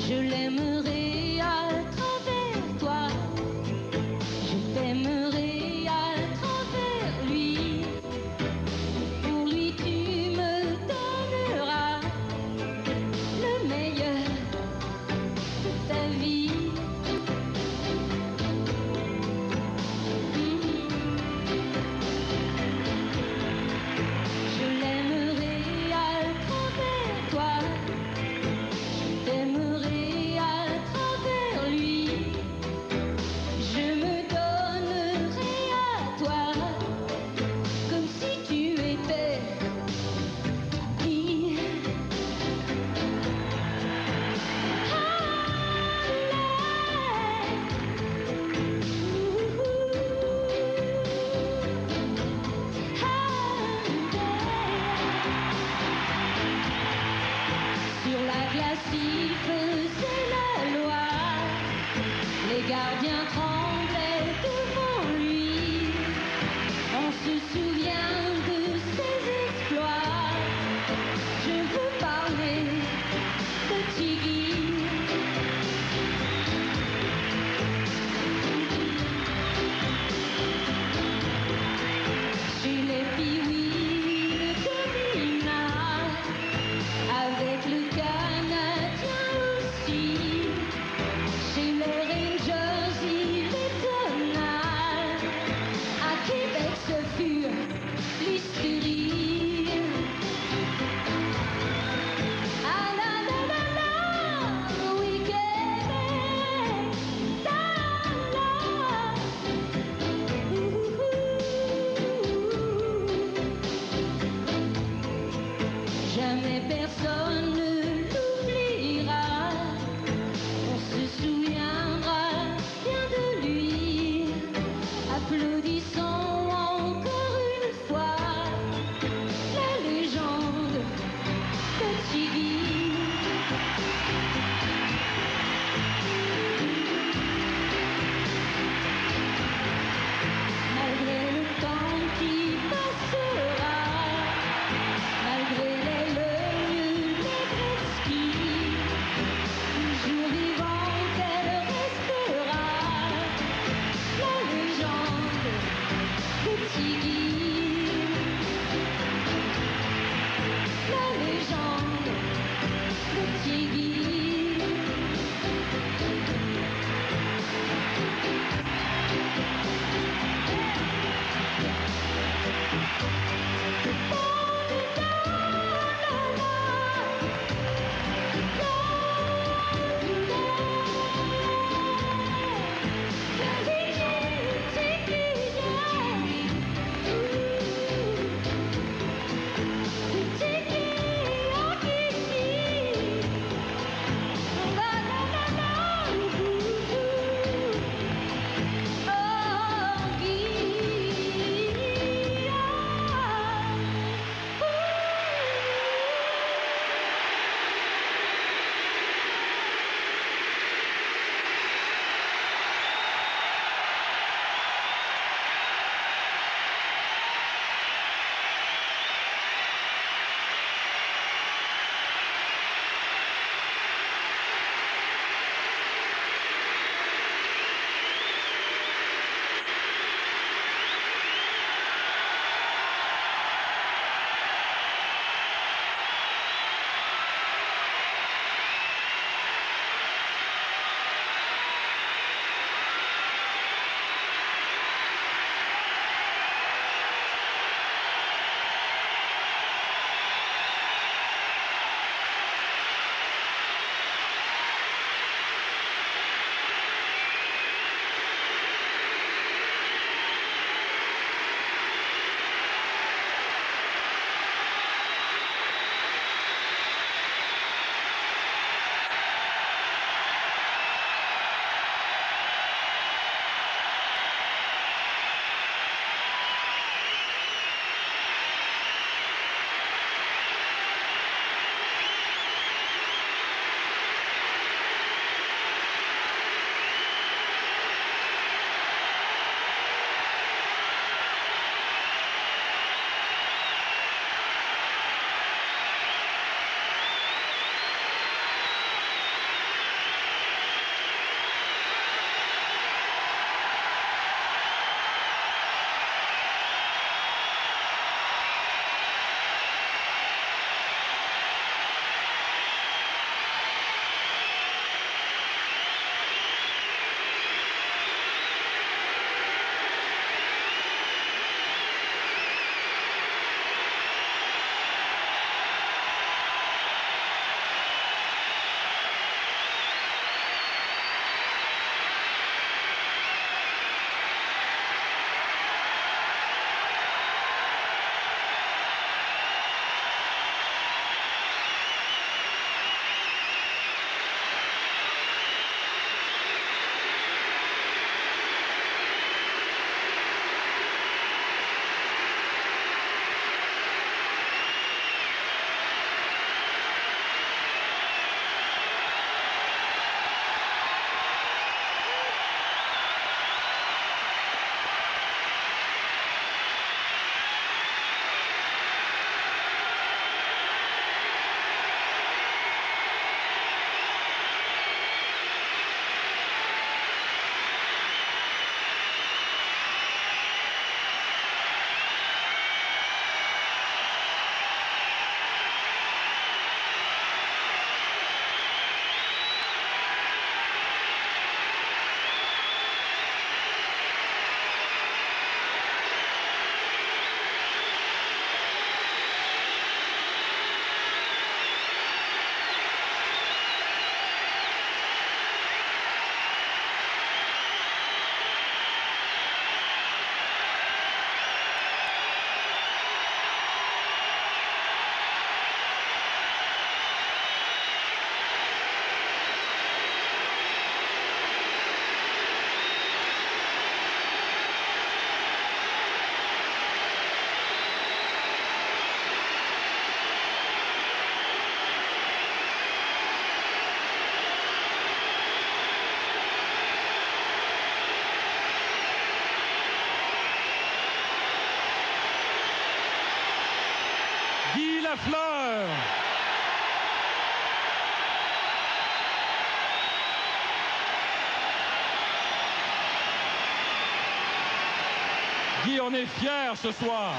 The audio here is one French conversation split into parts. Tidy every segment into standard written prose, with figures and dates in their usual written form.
Je l'aimerai à travers toi, je t'aimerai à travers lui. Pour lui tu me donneras le meilleur de ta vie. Je l'aimerai à travers toi, je t'aimerai à travers lui. Je me donnerai à toi comme si tu étais qui. Sur la glace il faisait la loi, les gardiens tremblaient devant lui. On se souvient de ses exploits. Je veux parler de Tiggy. Chez les Pee-wee de Domina, avec le Canadien aussi. Chez les Rangers il étonna. À Québec ce fut Guy Lafleur. Guy, on est fiers ce soir.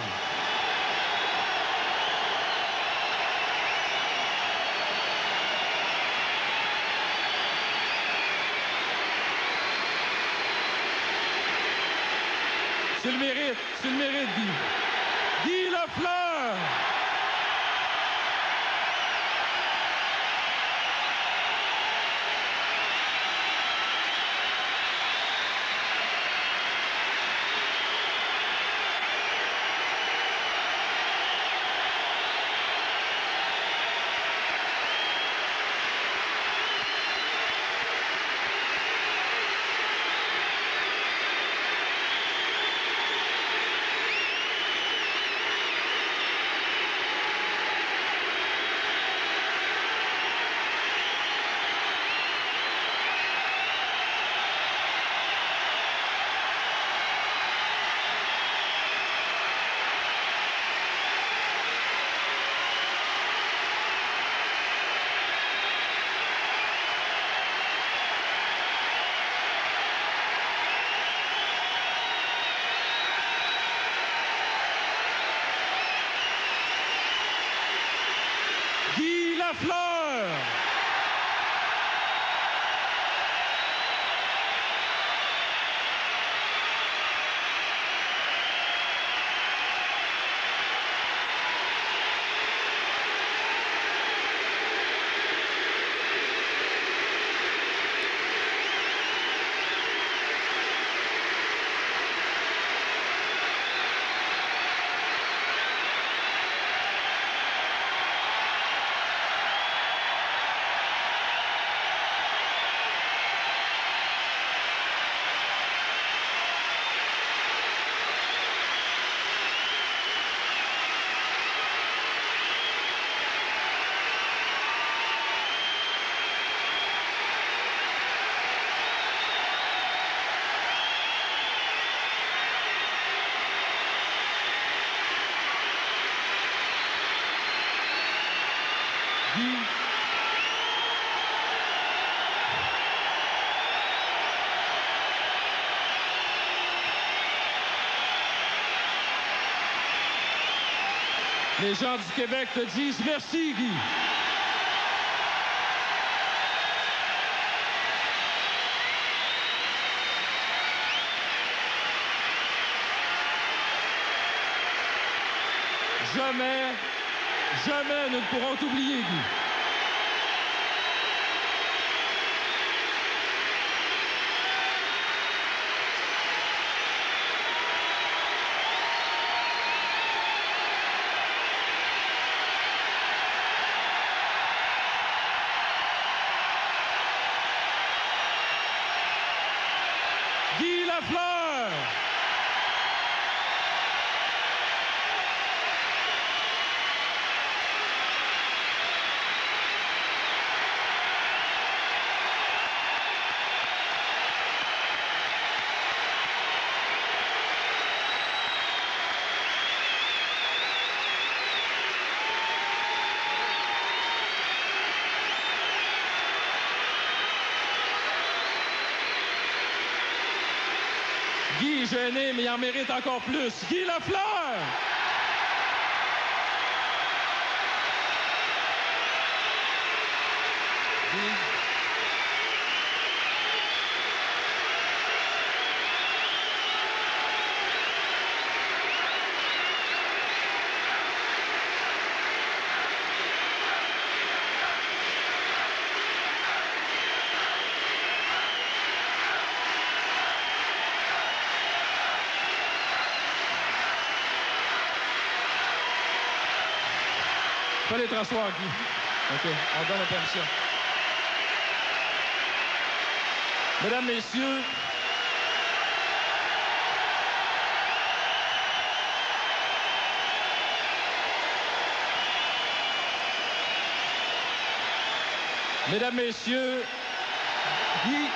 Tu le mérites, Guy. Guy Lafleur. Guy Lafleur. Guy. Les gens du Québec te disent merci, Guy. Jamais, jamais nous ne pourrons t'oublier, Guy. Guy Lafleur. Guy est gêné, mais il en mérite encore plus. Guy Lafleur! Guy. Fallait te rasseoir, Guy. OK, on donne la permission. Mesdames, Messieurs, Mesdames, Messieurs, Guy...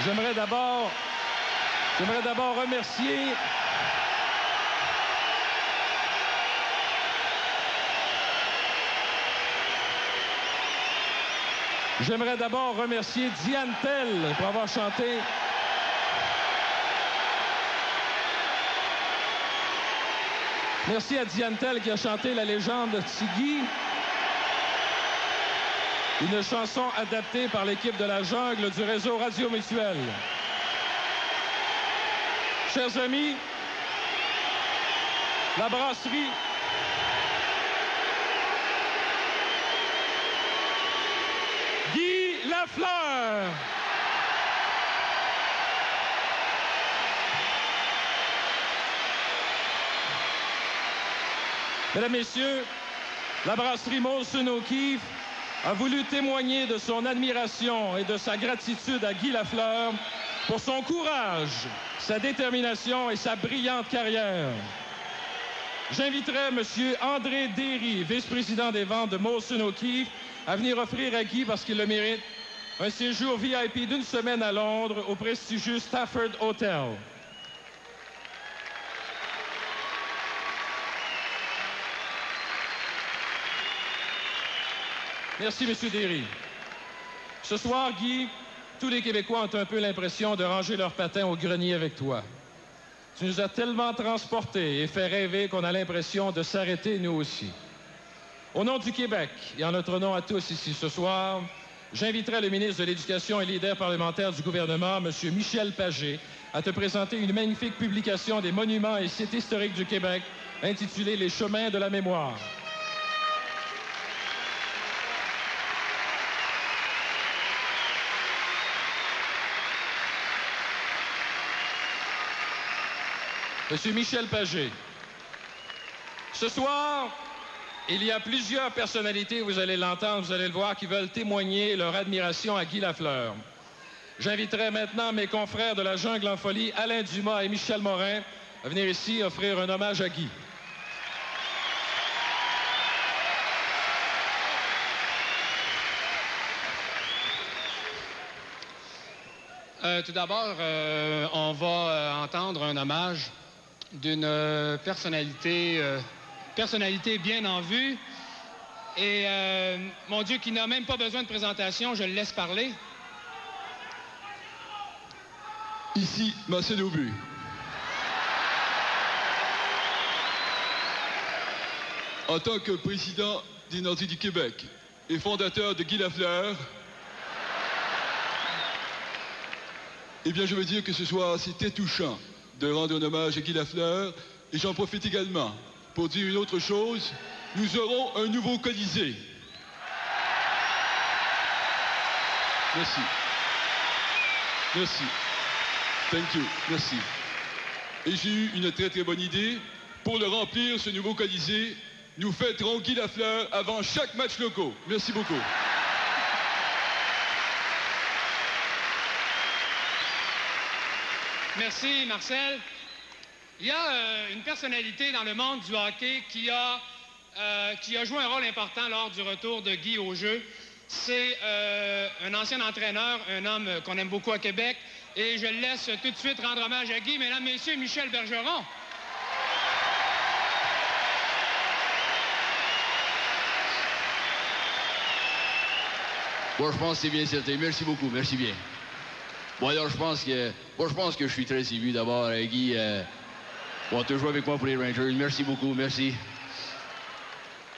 J'aimerais d'abord remercier Diane Tell pour avoir chanté. Merci à Diane Tell qui a chanté La légende de Tigui. Une chanson adaptée par l'équipe de la jungle du réseau Radio Mutuel. Chers amis, la brasserie Guy Lafleur. Mesdames, Messieurs, la brasserie Molson O'Keeffe a voulu témoigner de son admiration et de sa gratitude à Guy Lafleur pour son courage, sa détermination et sa brillante carrière. J'inviterai M. André Derry, vice-président des ventes de Molson O'Keeffe, à venir offrir à Guy, parce qu'il le mérite, un séjour VIP d'une semaine à Londres au prestigieux Stafford Hotel. Merci, M. Derry. Ce soir, Guy, tous les Québécois ont un peu l'impression de ranger leurs patins au grenier avec toi. Tu nous as tellement transportés et fait rêver qu'on a l'impression de s'arrêter, nous aussi. Au nom du Québec et en notre nom à tous ici ce soir, j'inviterai le ministre de l'Éducation et leader parlementaire du gouvernement, M. Michel Pagé, à te présenter une magnifique publication des monuments et sites historiques du Québec intitulée « Les chemins de la mémoire ». Monsieur Michel Pagé, ce soir, il y a plusieurs personnalités, vous allez l'entendre, vous allez le voir, qui veulent témoigner leur admiration à Guy Lafleur. J'inviterai maintenant mes confrères de la Jungle en folie, Alain Dumas et Michel Morin, à venir ici offrir un hommage à Guy. Tout d'abord, on va entendre un hommage d'une personnalité bien en vue. Et, mon Dieu, qui n'a même pas besoin de présentation, je le laisse parler. Ici, Marcel Aubu. En tant que président des Nordiques du Québec et fondateur de Guy Lafleur, eh bien, je veux dire que ce soir, c'était touchant de rendre un hommage à Guy Lafleur. Et j'en profite également pour dire une autre chose. Nous aurons un nouveau Colisée. Merci. Merci. Thank you. Merci. Et j'ai eu une très, très bonne idée. Pour le remplir, ce nouveau Colisée, nous fêterons Guy Lafleur avant chaque match locaux. Merci beaucoup. Merci, Marcel. Il y a une personnalité dans le monde du hockey qui a joué un rôle important lors du retour de Guy au jeu. C'est un ancien entraîneur, un homme qu'on aime beaucoup à Québec. Et je laisse tout de suite rendre hommage à Guy. Mesdames, Messieurs, Michel Bergeron. Bon, je pense que c'est bien certain. Merci beaucoup, merci bien. Bon, alors, je pense que je suis très ému d'abord, Guy. Bon, tu joues avec moi pour les Rangers. Merci beaucoup, merci.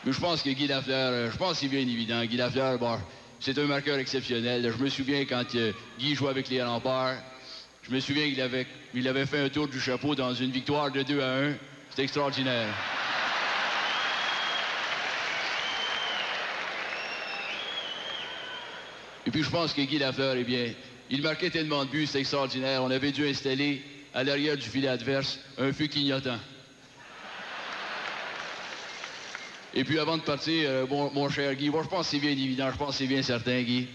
Mais je pense que Guy Lafleur, je pense que c'est bien évident. Guy Lafleur, bon, c'est un marqueur exceptionnel. Je me souviens quand Guy jouait avec les Remparts, je me souviens qu'il avait fait un tour du chapeau dans une victoire de 2-1. C'était extraordinaire. Et puis je pense que Guy Lafleur, eh bien, il marquait tellement de buts, c'était extraordinaire. On avait dû installer à l'arrière du filet adverse un feu clignotant. Et puis avant de partir, mon cher Guy, bon, je pense que c'est bien évident, je pense que c'est bien certain, Guy.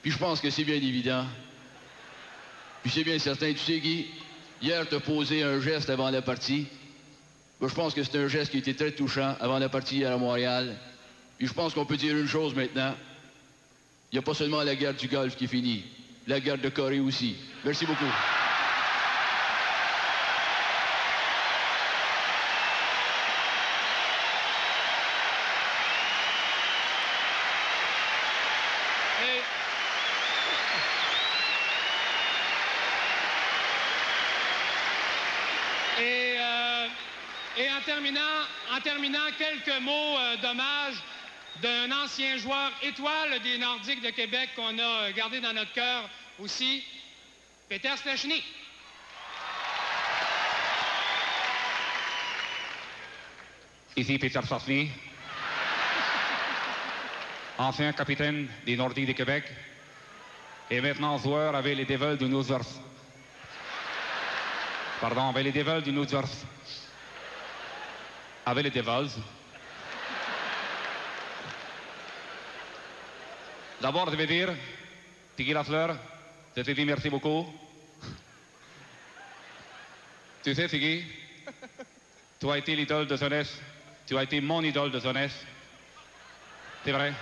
Puis je pense que c'est bien évident. Puis c'est bien certain, tu sais, Guy, hier, tu as posé un geste avant la partie. Moi, je pense que c'est un geste qui était très touchant avant la partie hier à Montréal. Puis je pense qu'on peut dire une chose maintenant. Il n'y a pas seulement la guerre du Golfe qui est finie. la garde de Corée aussi. Merci beaucoup. Et en terminant, quelques mots d'hommage d'un ancien joueur étoile des Nordiques de Québec qu'on a gardé dans notre cœur aussi, Peter Stechny. Ici Peter Stechny, ancien capitaine des Nordiques de Québec et maintenant joueur avec les Devils de New Jersey. Pardon, avec les Devils du New Jersey. Avec les Devils. D'abord, je vais dire, Tiggy Lafleur, je te dis merci beaucoup. Tu sais, Tiggy, tu as été l'idole de jeunesse. Tu as été mon idole de jeunesse. C'est vrai.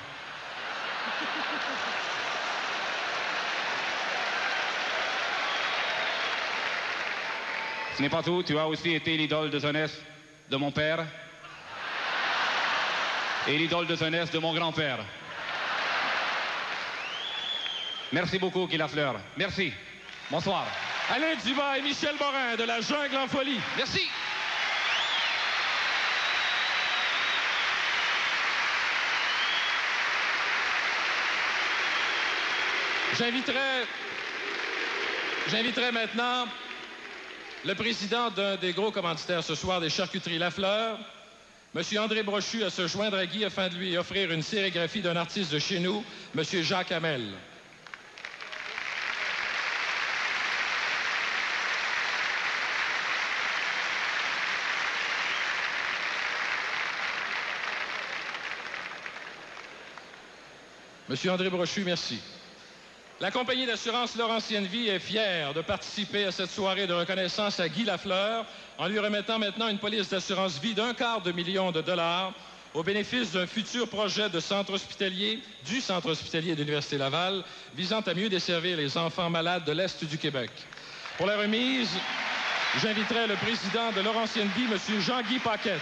Ce n'est pas tout, tu as aussi été l'idole de jeunesse de mon père et l'idole de jeunesse de mon grand-père. Merci beaucoup, Guy Lafleur. Merci. Bonsoir. Alain Dumas et Michel Morin de la Jungle en folie. Merci. J'inviterai maintenant le président d'un des gros commanditaires ce soir des Charcuteries Lafleur, M. André Brochu, à se joindre à Guy afin de lui offrir une sérigraphie d'un artiste de chez nous, M. Jacques Hamel. Monsieur André Brochu, merci. La compagnie d'assurance Laurentienne Vie est fière de participer à cette soirée de reconnaissance à Guy Lafleur en lui remettant maintenant une police d'assurance vie d'1/4 million de dollars au bénéfice d'un futur projet de centre hospitalier du Centre hospitalier de l'Université Laval visant à mieux desservir les enfants malades de l'Est du Québec. Pour la remise, j'inviterai le président de Laurentienne Vie, M. Jean-Guy Paquette.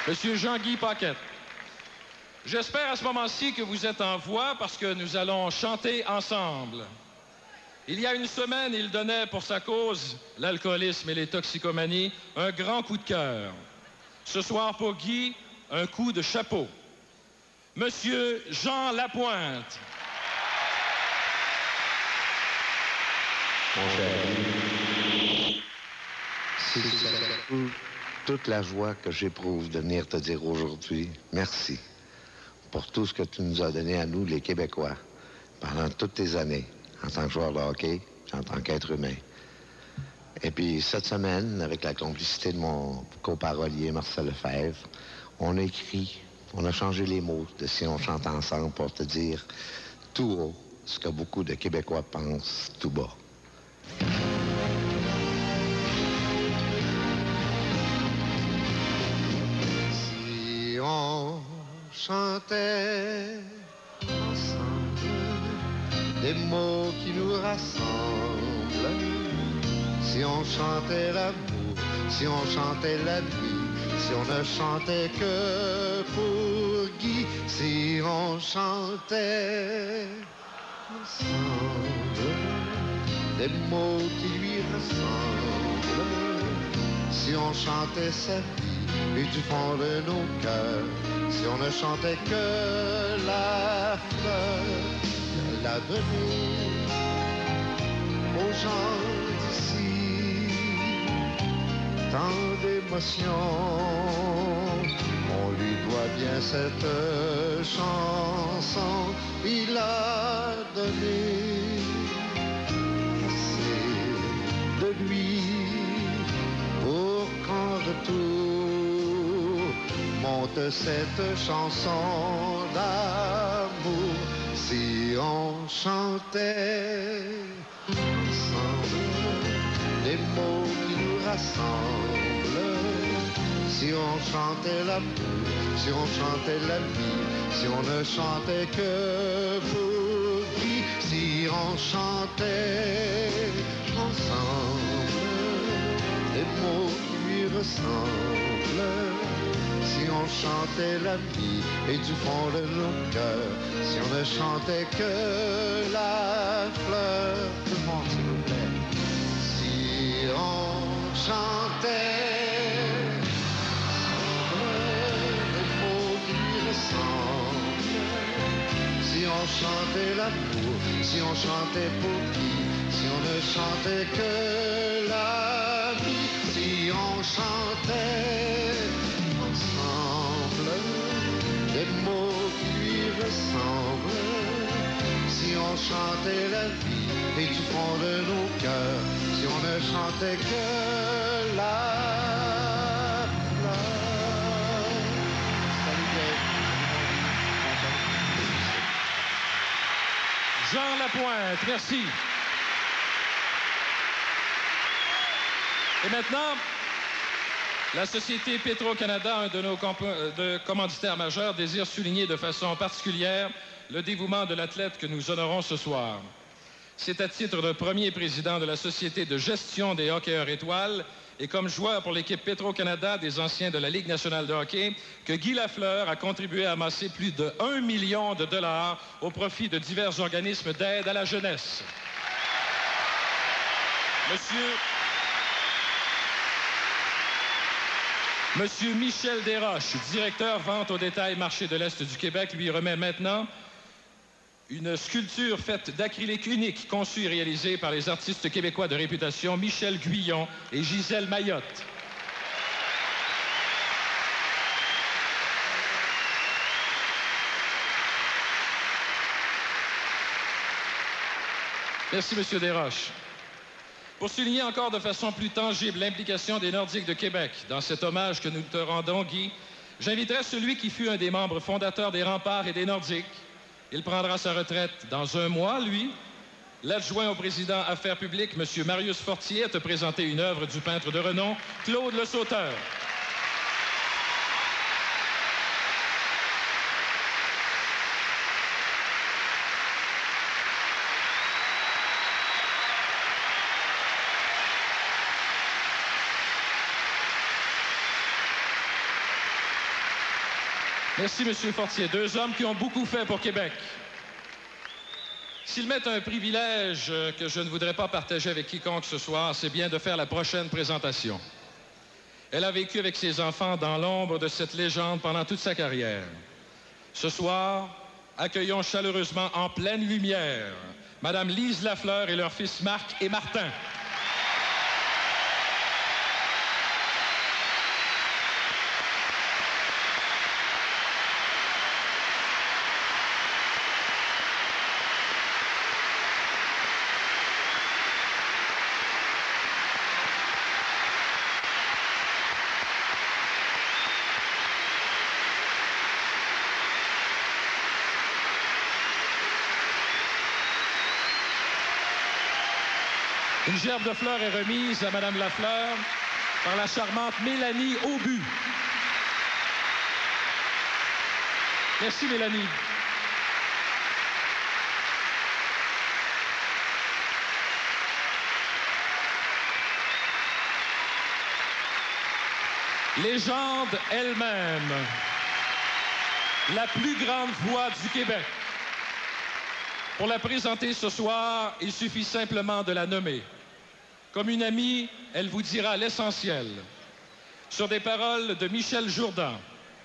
Monsieur Jean-Guy Paquette. J'espère à ce moment-ci que vous êtes en voix parce que nous allons chanter ensemble. Il y a une semaine, il donnait pour sa cause, l'alcoolisme et les toxicomanies, un grand coup de cœur. Ce soir, pour Guy, un coup de chapeau. Monsieur Jean Lapointe. Mon cher, c'est toute la joie que j'éprouve de venir te dire aujourd'hui, merci pour tout ce que tu nous as donné à nous, les Québécois, pendant toutes tes années, en tant que joueur de hockey, en tant qu'être humain. Et puis, cette semaine, avec la complicité de mon coparolier Marcel Lefebvre, on a écrit, on a changé les mots de Si on chante ensemble pour te dire tout haut ce que beaucoup de Québécois pensent tout bas. Si on chantait ensemble des mots qui nous rassemblent, si on chantait l'amour, si on chantait la vie, si on ne chantait que pour Guy, si on chantait ensemble des mots qui lui ressemblent, si on chantait sa vie et du fond de nos cœurs, si on ne chantait que la fleur qu'elle a donnée aux gens d'ici, tant d'émotions, on lui doit bien cette chanson, il a donné assez de lui pour qu'en retour monte cette chanson d'amour. Si on chantait ensemble les mots qui nous rassemblent, Si on chantait l'amour, si on chantait la vie, si on ne chantait que pour qui, si on chantait ensemble des mots qui lui ressemblent, si on chantait la vie et du fond de nos cœurs, si on ne chantait que la fleur, tout le monde s'il vous plaît, si on chantait si on chantait l'amour, si on chantait pour qui, si on ne chantait que la vie, si on chantait ensemble des mots qui lui ressemblent, si on chantait la vie et du fond de nos cœurs, si on ne chantait que la fleur. Salut, Dave. Jean Lapointe, merci. Et maintenant, la Société Petro-Canada, un de nos commanditaires majeurs, désire souligner de façon particulière le dévouement de l'athlète que nous honorons ce soir. C'est à titre de premier président de la Société de gestion des hockeyeurs étoiles et comme joueur pour l'équipe Petro-Canada des anciens de la Ligue nationale de hockey que Guy Lafleur a contribué à amasser plus de 1 million de dollars au profit de divers organismes d'aide à la jeunesse. Monsieur Michel Desroches, directeur vente au détail marché de l'Est du Québec, lui remet maintenant une sculpture faite d'acrylique unique conçue et réalisée par les artistes québécois de réputation Michel Guyon et Gisèle Mayotte. Merci, Monsieur Desroches. Pour souligner encore de façon plus tangible l'implication des Nordiques de Québec dans cet hommage que nous te rendons, Guy, j'inviterai celui qui fut un des membres fondateurs des Remparts et des Nordiques. Il prendra sa retraite dans 1 mois, lui. L'adjoint au président Affaires publiques, M. Marius Fortier, a te présenté une œuvre du peintre de renom, Claude Le Sauteur. Merci, M. Fortier. 2 hommes qui ont beaucoup fait pour Québec. S'ils mettent un privilège que je ne voudrais pas partager avec quiconque ce soir, c'est bien de faire la prochaine présentation. Elle a vécu avec ses enfants dans l'ombre de cette légende pendant toute sa carrière. Ce soir, accueillons chaleureusement en pleine lumière Mme Lise Lafleur et leurs fils Marc et Martin. Une gerbe de fleurs est remise à Mme Lafleur par la charmante Mélanie Aubu. Merci, Mélanie. Légende elle-même, la plus grande voix du Québec. Pour la présenter ce soir, il suffit simplement de la nommer. Comme une amie, elle vous dira l'essentiel. Sur des paroles de Michel Jourdan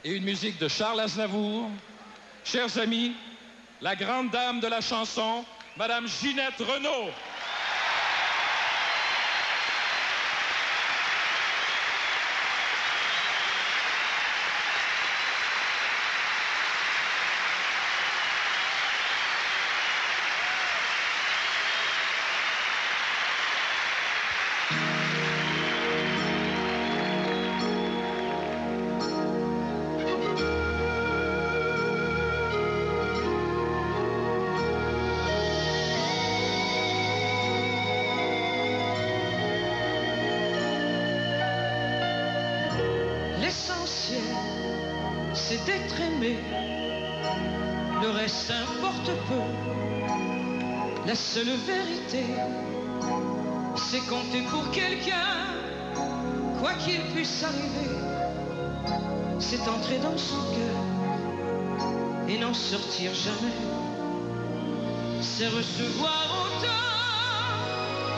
et une musique de Charles Aznavour, chers amis, la grande dame de la chanson, Madame Ginette Renault. c'est d'être aimé. Le reste importe peu. La seule vérité, c'est compter pour quelqu'un, quoi qu'il puisse arriver. C'est entrer dans son cœur et n'en sortir jamais. C'est recevoir autant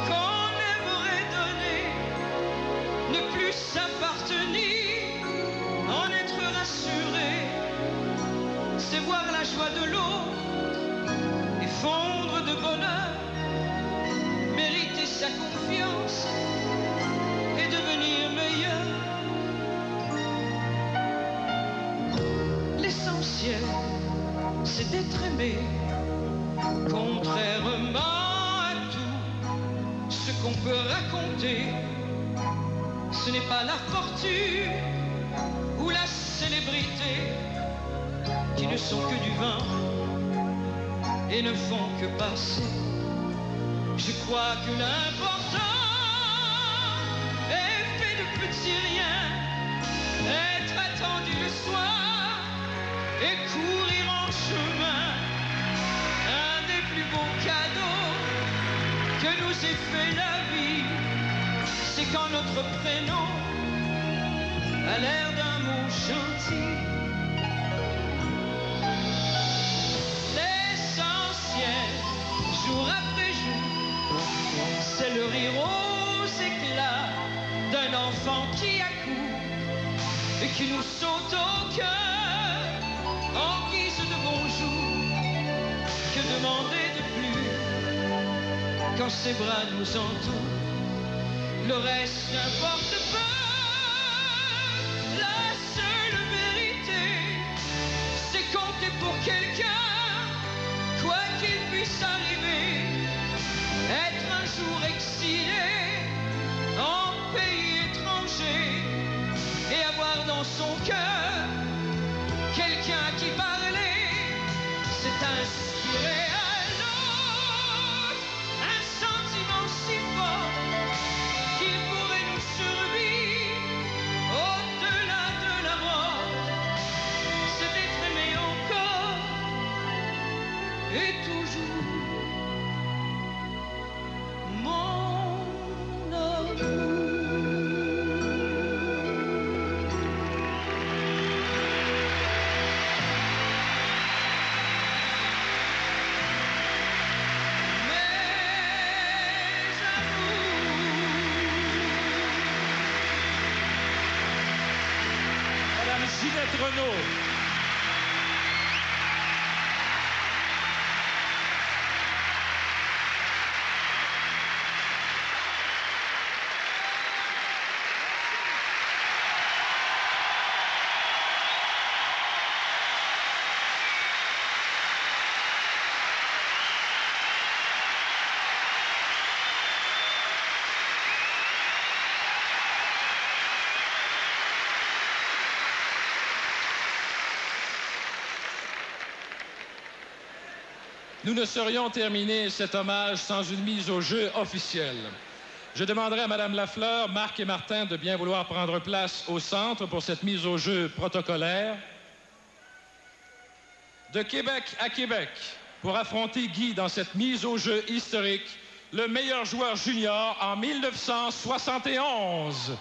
qu'on aimerait donner, ne plus s'appartenir, en être rassuré. C'est voir la joie de l'autre et fondre de bonheur, mériter sa confiance et devenir meilleur. L'essentiel, c'est d'être aimé, contrairement à tout ce qu'on peut raconter. Ce n'est pas la fortune ou la célébrité qui ne sont que du vin et ne font que passer. Je crois que l'important est fait de petits riens, être attendu le soir et courir en chemin. Un des plus beaux cadeaux que nous ait fait la vie, c'est quand notre prénom a l'air d'un mot gentil. L'essentiel, jour après jour, c'est le rire aux éclats d'un enfant qui accourt et qui nous saute au cœur en guise de bonjour. Que demander de plus quand ses bras nous entourent? Le reste n'importe peu. La seule vérité, c'est compter pour quelqu'un, quoi qu'il puisse arriver. Être un jour exilé en pays étranger et avoir dans son cœur quelqu'un qui parlait, c'est inspiré à l'autre un sentiment si fort qu'il pourrait nous survivre au-delà de la mort. C'est d'être aimé encore et toujours. Mon amour. Madame Ginette Renault. Nous ne saurions terminer cet hommage sans une mise au jeu officielle. Je demanderai à Mme Lafleur, Marc et Martin de bien vouloir prendre place au centre pour cette mise au jeu protocolaire. De Québec à Québec, pour affronter Guy dans cette mise au jeu historique, le meilleur joueur junior en 1971.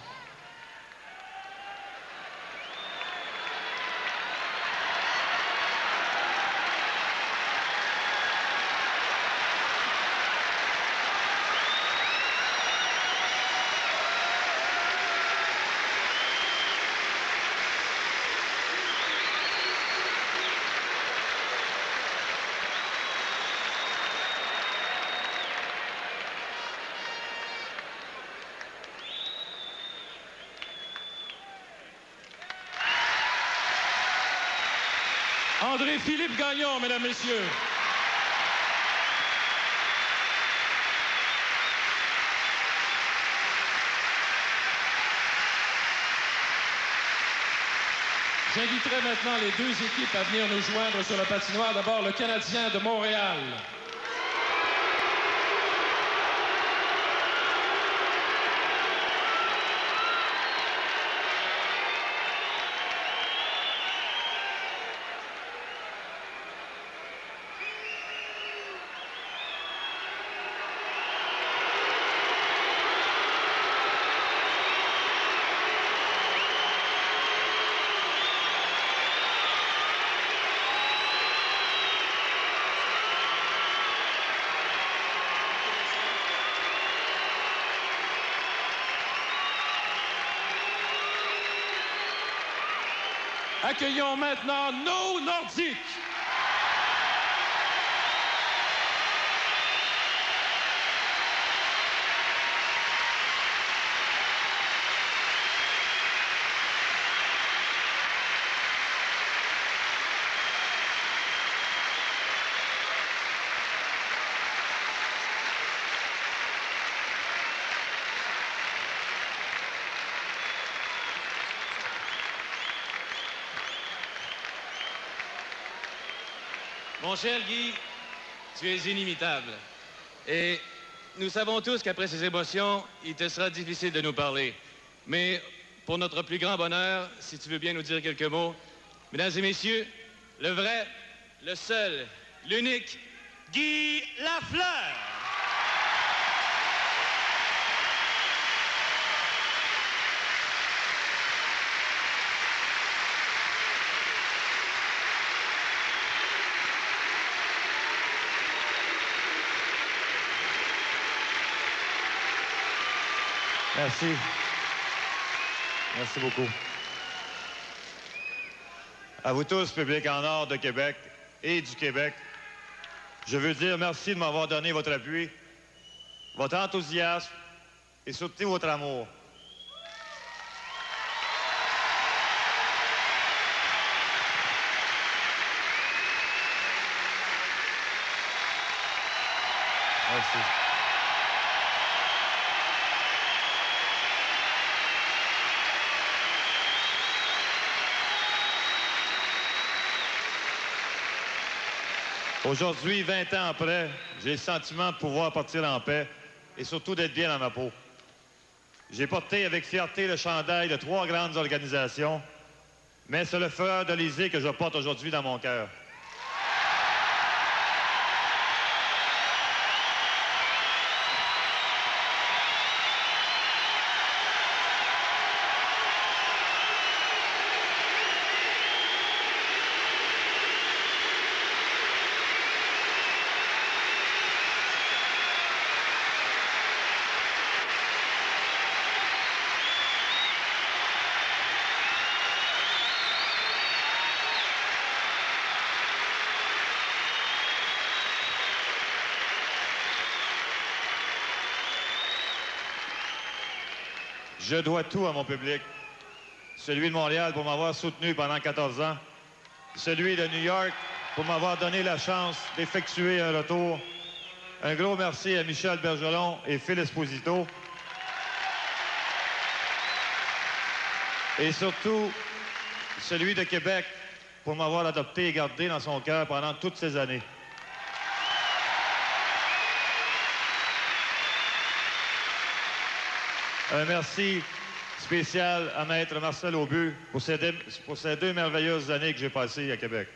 André-Philippe Gagnon, mesdames, messieurs. J'inviterai maintenant les deux équipes à venir nous joindre sur le patinoire. D'abord, le Canadien de Montréal. Accueillons maintenant nos Nordiques. Mon cher Guy, tu es inimitable. Et nous savons tous qu'après ces émotions, il te sera difficile de nous parler. Mais pour notre plus grand bonheur, si tu veux bien nous dire quelques mots, mesdames et messieurs, le vrai, le seul, l'unique, Guy Lafleur! Merci. Merci beaucoup. À vous tous, public en or de Québec et du Québec, je veux dire merci de m'avoir donné votre appui, votre enthousiasme et surtout votre amour. Merci. Aujourd'hui, 20 ans après, j'ai le sentiment de pouvoir partir en paix et surtout d'être bien dans ma peau. J'ai porté avec fierté le chandail de 3 grandes organisations, mais c'est le fleur d'Élysée que je porte aujourd'hui dans mon cœur. Je dois tout à mon public. Celui de Montréal pour m'avoir soutenu pendant 14 ans. Celui de New York pour m'avoir donné la chance d'effectuer un retour. Un gros merci à Michel Bergeron et Phil Esposito. Et surtout, celui de Québec pour m'avoir adopté et gardé dans son cœur pendant toutes ces années. Un merci spécial à Maître Marcel Aubu pour ces 2 merveilleuses années que j'ai passées à Québec.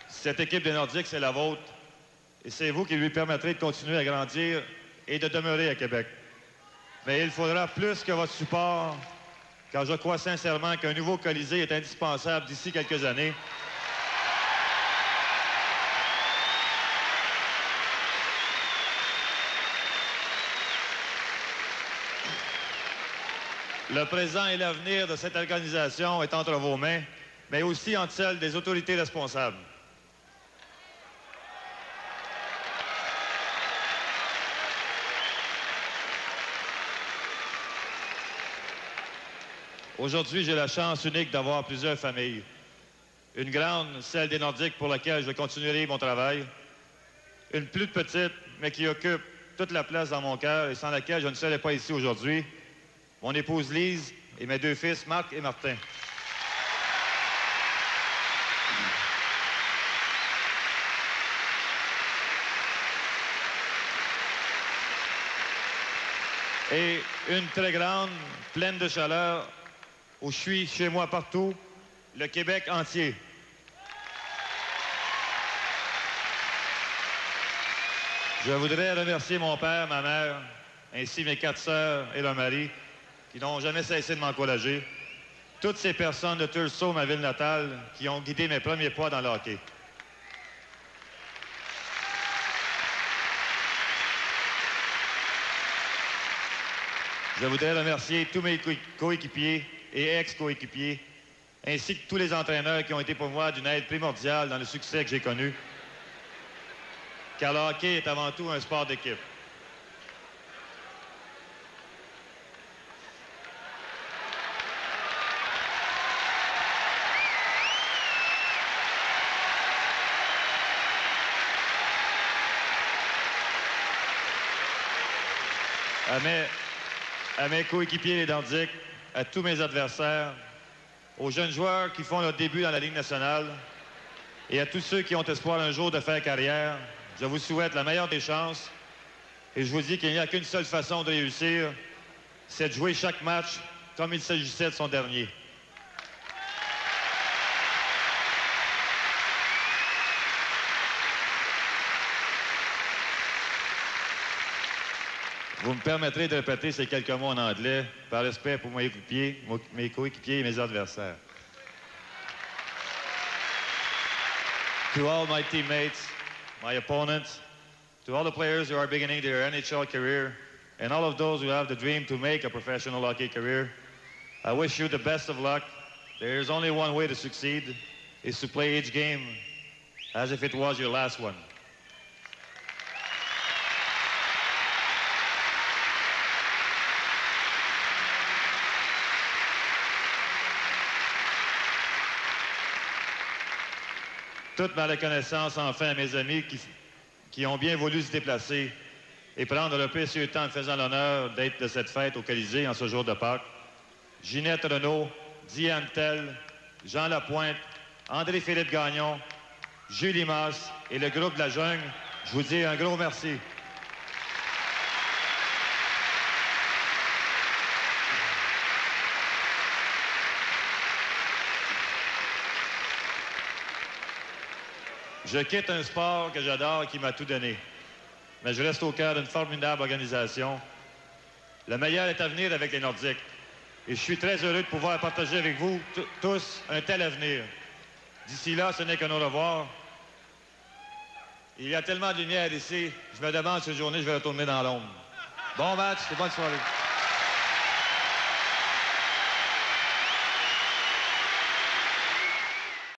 Cette équipe des Nordiques, c'est la vôtre. Et c'est vous qui lui permettrez de continuer à grandir et de demeurer à Québec. Mais il faudra plus que votre support, car je crois sincèrement qu'un nouveau Colisée est indispensable d'ici quelques années. Le présent et l'avenir de cette organisation est entre vos mains, mais aussi entre celles des autorités responsables. Aujourd'hui, j'ai la chance unique d'avoir plusieurs familles. Une grande, celle des Nordiques, pour laquelle je continuerai mon travail. Une plus petite, mais qui occupe toute la place dans mon cœur et sans laquelle je ne serais pas ici aujourd'hui. Mon épouse Lise et mes 2 fils, Marc et Martin. Et une très grande, pleine de chaleur, où je suis chez moi partout, le Québec entier. Je voudrais remercier mon père, ma mère, ainsi mes 4 sœurs et leur mari, qui n'ont jamais cessé de m'encourager. Toutes ces personnes de Thurso, ma ville natale, qui ont guidé mes premiers pas dans le hockey. Je voudrais remercier tous mes coéquipiers et ex-coéquipiers, ainsi que tous les entraîneurs qui ont été pour moi d'une aide primordiale dans le succès que j'ai connu. Car le hockey est avant tout un sport d'équipe. À mes coéquipiers les Nordiques, à tous mes adversaires, aux jeunes joueurs qui font leur début dans la Ligue nationale et à tous ceux qui ont espoir un jour de faire carrière, je vous souhaite la meilleure des chances et je vous dis qu'il n'y a qu'une seule façon de réussir, c'est de jouer chaque match comme il s'agissait de son dernier. Vous me permettrez de répéter ces quelques mots en anglais par respect pour mes coéquipiers et mes adversaires. To all my teammates, my opponents, to all the players who are beginning their NHL career, and all of those who have the dream to make a professional hockey career, I wish you the best of luck. There is only one way to succeed, is to play each game as if it was your last one. Toute ma reconnaissance enfin à mes amis qui ont bien voulu se déplacer et prendre le précieux temps en faisant l'honneur d'être de cette fête au Colisée en ce jour de Pâques. Ginette Renaud, Diane Tell, Jean Lapointe, André-Philippe Gagnon, Julie Masse et le groupe de la Jungle, je vous dis un gros merci. Je quitte un sport que j'adore et qui m'a tout donné. Mais je reste au cœur d'une formidable organisation. Le meilleur est à venir avec les Nordiques. Et je suis très heureux de pouvoir partager avec vous tous un tel avenir. D'ici là, ce n'est qu'un au revoir. Il y a tellement de lumière ici, je me demande si cette journée je vais retourner dans l'ombre. Bon match et bonne soirée.